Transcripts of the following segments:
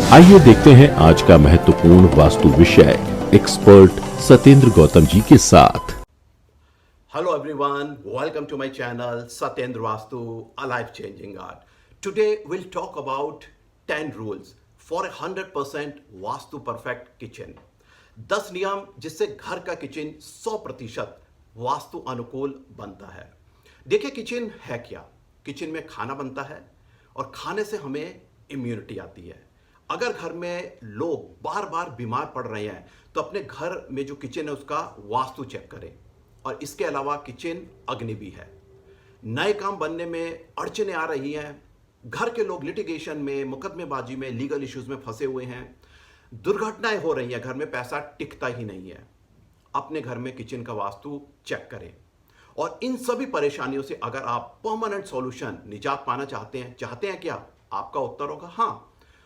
आइए देखते हैं आज का महत्वपूर्ण वास्तु विषय एक्सपर्ट सत्येंद्र गौतम जी के साथ। Hello everyone, welcome to my channel Satyendra Vastu, a life changing art. Today we'll talk about 10 rules for a 100% vastu perfect kitchen. 10 नियम जिससे घर का किचन 100% वास्तु अनुकूल बनता है। देखिए किचन है क्या? किचन में खाना बनता है और खाने से हमें इम्यूनिटी आती है। अगर घर में लोग बार बार बीमार पड़ रहे हैं तो अपने घर में जो किचन है उसका वास्तु चेक करें। और इसके अलावा किचन अग्नि भी है। नए काम बनने में अड़चने आ रही हैं, घर के लोग लिटिगेशन में, मुकदमेबाजी में, लीगल इश्यूज में फंसे हुए हैं, दुर्घटनाएं हो रही हैं, घर में पैसा टिकता ही नहीं है। अपने घर में किचन का वास्तु चेक करें। और इन सभी परेशानियों से अगर आप परमानेंट सॉल्यूशन निजात पाना चाहते हैं क्या? आपका उत्तर होगा हाँ।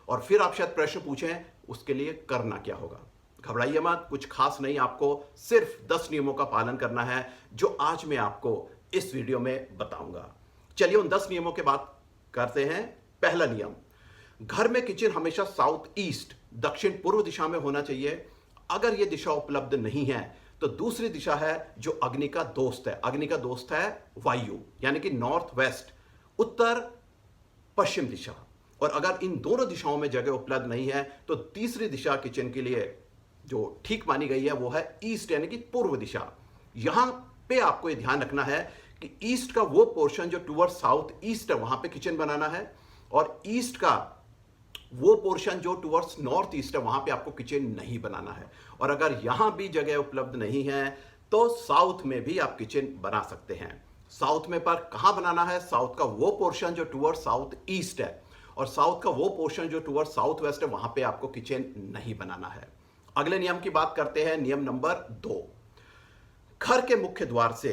और फिर आप शायद प्रश्न पूछें उसके लिए करना क्या होगा। घबराइए मत, कुछ खास नहीं, आपको सिर्फ 10 नियमों का पालन करना है जो आज मैं आपको इस वीडियो में बताऊंगा। चलिए उन 10 नियमों के बात करते हैं। पहला नियम, घर में किचन हमेशा साउथ ईस्ट दक्षिण पूर्व दिशा में होना चाहिए। अगर यह दिशा उपलब्ध नहीं है तो दूसरी दिशा है जो अग्नि का दोस्त है। अग्नि का दोस्त है वायु, यानी कि नॉर्थ वेस्ट उत्तर पश्चिम दिशा। और अगर इन दोनों दिशाओं में जगह उपलब्ध नहीं है तो तीसरी दिशा किचन के लिए जो ठीक मानी गई है वो है ईस्ट, यानी कि पूर्व दिशा। यहां पे आपको यह ध्यान रखना है कि ईस्ट का वो पोर्शन जो टुवर्ड साउथ ईस्ट है वहां पे किचन बनाना है, और ईस्ट का वो पोर्शन जो टुवर्ड्स नॉर्थ ईस्ट है वहां पे आपको किचन नहीं बनाना है। और अगर यहां भी जगह उपलब्ध नहीं है तो साउथ में भी आप किचन बना सकते हैं। साउथ में पर कहां बनाना है? साउथ का वो पोर्शन जो टुवर्ड साउथ ईस्ट है और साउथ का वो पोर्शन जो टुवर्ड साउथ वेस्ट है वहां पे आपको किचन नहीं बनाना है। अगले नियम की बात करते हैं। नियम नंबर 2, घर के मुख्य द्वार से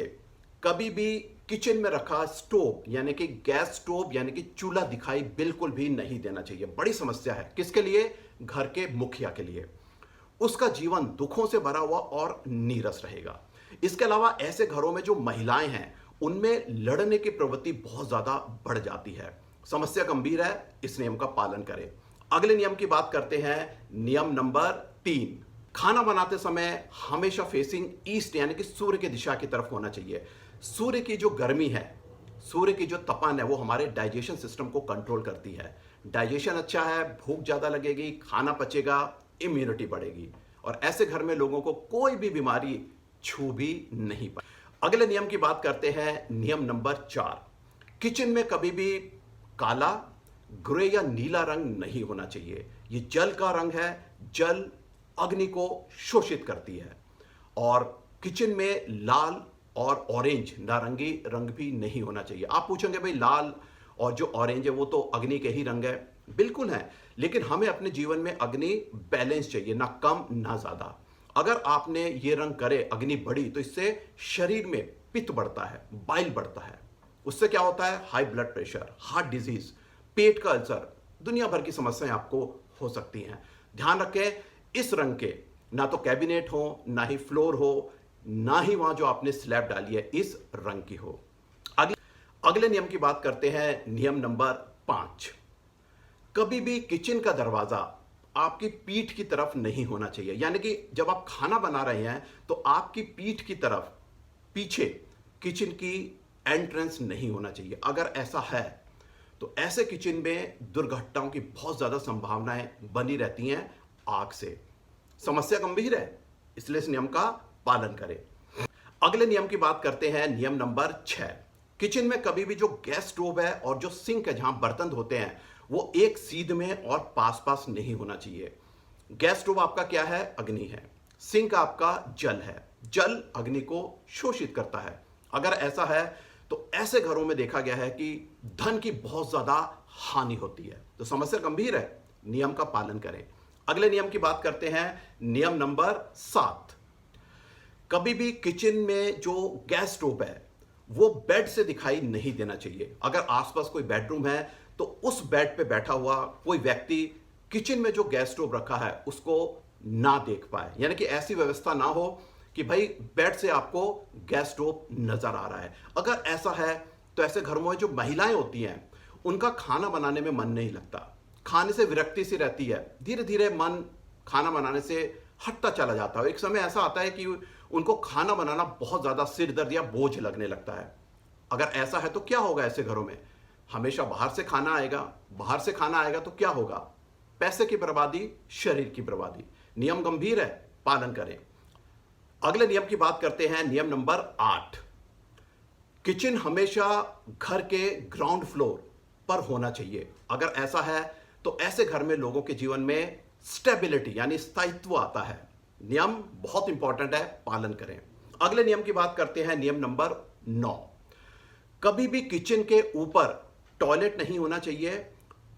कभी भी किचन में रखा स्टोव यानी कि गैस स्टोव यानी कि चूल्हा दिखाई बिल्कुल भी नहीं देना चाहिए। बड़ी समस्या है। किसके लिए? घर के मुखिया के लिए। उसका जीवन दुखों से भरा हुआ और नीरस रहेगा। इसके अलावा ऐसे घरों में जो महिलाएं हैं उनमें लड़ने की प्रवृत्ति बहुत ज्यादा बढ़ जाती है। समस्या गंभीर है, इस नियम का पालन करें। अगले नियम की बात करते हैं। नियम नंबर 3, खाना बनाते समय हमेशा फेसिंग ईस्ट यानी कि सूर्य की दिशा की तरफ होना चाहिए। सूर्य की जो गर्मी है, सूर्य की जो तपन है वो हमारे डाइजेशन सिस्टम को कंट्रोल करती है। डाइजेशन अच्छा है, भूख ज्यादा लगेगी, खाना पचेगा, इम्यूनिटी बढ़ेगी और ऐसे घर में लोगों को कोई भी बीमारी छू भी नहीं पाए। अगले नियम की बात करते हैं। नियम नंबर 4, किचन में कभी भी काला, ग्रे या नीला रंग नहीं होना चाहिए। ये जल का रंग है। जल अग्नि को शोषित करती है। और किचन में लाल और ऑरेंज नारंगी रंग भी नहीं होना चाहिए। आप पूछेंगे भाई लाल और जो ऑरेंज है वो तो अग्नि के ही रंग है। बिल्कुल है, लेकिन हमें अपने जीवन में अग्नि बैलेंस चाहिए, ना कम ना ज्यादा। अगर आपने ये रंग करे, अग्नि बढ़ी, तो इससे शरीर में पित्त बढ़ता है, बाइल बढ़ता है। उससे क्या होता है? High blood pressure, heart disease, पेट का अल्सर, दुनिया भर की समस्याएं आपको हो सकती हैं। ध्यान रखें, इस रंग के ना तो कैबिनेट हो, ना ही फ्लोर हो, ना ही वहां जो आपने स्लैब डाली है इस रंग की हो। अगले नियम की बात करते हैं। नियम नंबर 5, कभी भी किचन का दरवाजा आपकी पीठ की तरफ नहीं होना चाहिए। यानी कि जब आप खाना बना रहे हैं तो आपकी पीठ की तरफ पीछे किचन की एंट्रेंस नहीं होना चाहिए। अगर ऐसा है तो ऐसे किचन में दुर्घटनाओं की बहुत ज्यादा संभावनाएं बनी रहती हैं आग से। समस्या गंभीर है, इसलिए इस नियम का पालन करें। अगले नियम की बात करते हैं। नियम नंबर 6, किचन में कभी भी जो गैस स्टोव है और जो सिंक है जहां बर्तन धोते हैं वो एक सीध में और पास पास नहीं होना चाहिए। गैस स्टोव आपका क्या है? अग्नि है। सिंक आपका जल है। जल अग्नि को शोषित करता है। अगर ऐसा है तो ऐसे घरों में देखा गया है कि धन की बहुत ज्यादा हानि होती है। तो समस्या गंभीर है, नियम का पालन करें। अगले नियम की बात करते हैं। नियम नंबर 7, कभी भी किचन में जो गैस स्टोव है वो बेड से दिखाई नहीं देना चाहिए। अगर आसपास कोई बेडरूम है तो उस बेड पे बैठा हुआ कोई व्यक्ति किचन में जो गैस स्टोव रखा है उसको ना देख पाए। यानी कि ऐसी व्यवस्था ना हो कि भाई बेड से आपको गैस स्टोव नजर आ रहा है। अगर ऐसा है तो ऐसे घरों में जो महिलाएं होती हैं उनका खाना बनाने में मन नहीं लगता। खाने से विरक्ति सी रहती है, धीरे धीरे मन खाना बनाने से हटता चला जाता है। एक समय ऐसा आता है कि उनको खाना बनाना बहुत ज़्यादा सिर दर्द या बोझ लगने लगता है। अगर ऐसा है तो क्या होगा ऐसे घरों में? हमेशा बाहर से खाना आएगा, बाहर से खाना आएगा तो क्या होगा? पैसे की बर्बादी, शरीर की बर्बादी। नियम गंभीर है, पालन करें। अगले नियम की बात करते हैं, नियम नंबर 8। किचन हमेशा घर के ग्राउंड फ्लोर पर होना चाहिए। अगर ऐसा है तो ऐसे घर में लोगों के जीवन में स्टेबिलिटी यानी स्थायित्व आता है। नियम बहुत इंपॉर्टेंट है, पालन करें। अगले नियम की बात करते हैं, नियम नंबर 9। कभी भी किचन के ऊपर टॉयलेट नहीं होना चाहिए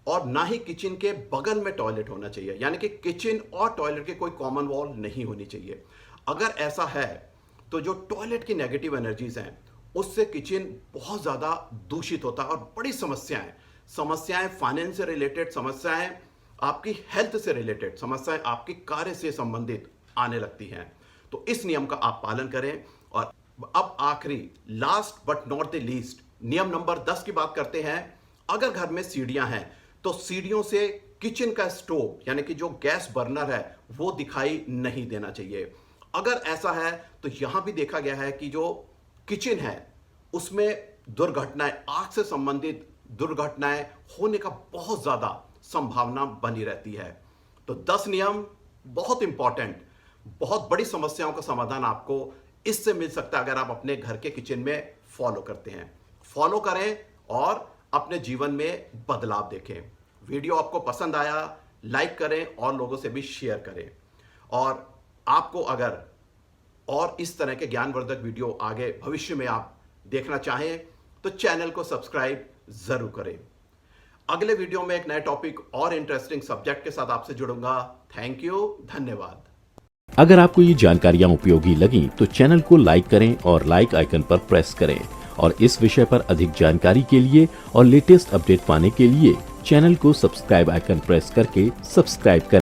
और ना ही किचन के बगल में टॉयलेट होना चाहिए, यानी कि किचन और टॉयलेट के कोई कॉमन वॉल नहीं होनी चाहिए। अगर ऐसा है तो जो टॉयलेट की नेगेटिव एनर्जीज हैं उससे किचन बहुत ज़्यादा दूषित होता है और बड़ी समस्याएं फाइनेंस से रिलेटेड, समस्याएं आपकी हेल्थ से रिलेटेड, समस्याएं आपके कार्य से संबंधित आने लगती हैं। तो इस नियम का आप पालन करें। और अब आखिरी, last but not the least, नियम नंबर 10 की बात करते हैं। अगर घर में सीढ़ियां हैं तो सीढ़ियों से किचन का स्टोव यानी कि जो गैस बर्नर है वो दिखाई नहीं देना चाहिए। अगर ऐसा है तो यहां भी देखा गया है कि जो किचन है उसमें दुर्घटनाएं, आग से संबंधित दुर्घटनाएं होने का बहुत ज्यादा संभावना बनी रहती है। तो 10 नियम बहुत इंपॉर्टेंट, बहुत बड़ी समस्याओं का समाधान आपको इससे मिल सकता है अगर आप अपने घर के किचन में फॉलो करते हैं। फॉलो करें और अपने जीवन में बदलाव देखें। वीडियो आपको पसंद आया, लाइक करें और लोगों से भी शेयर करें। और आपको अगर और इस तरह के ज्ञानवर्धक वीडियो आगे भविष्य में आप देखना चाहें तो चैनल को सब्सक्राइब जरूर करें। अगले वीडियो में एक नए टॉपिक और इंटरेस्टिंग सब्जेक्ट के साथ आपसे जुड़ूंगा। थैंक यू, धन्यवाद। अगर आपको ये जानकारियां उपयोगी लगी तो चैनल को लाइक करें और लाइक आइकन पर प्रेस करें। और इस विषय पर अधिक जानकारी के लिए और लेटेस्ट अपडेट पाने के लिए चैनल को सब्सक्राइब आइकन प्रेस करके सब्सक्राइब करें।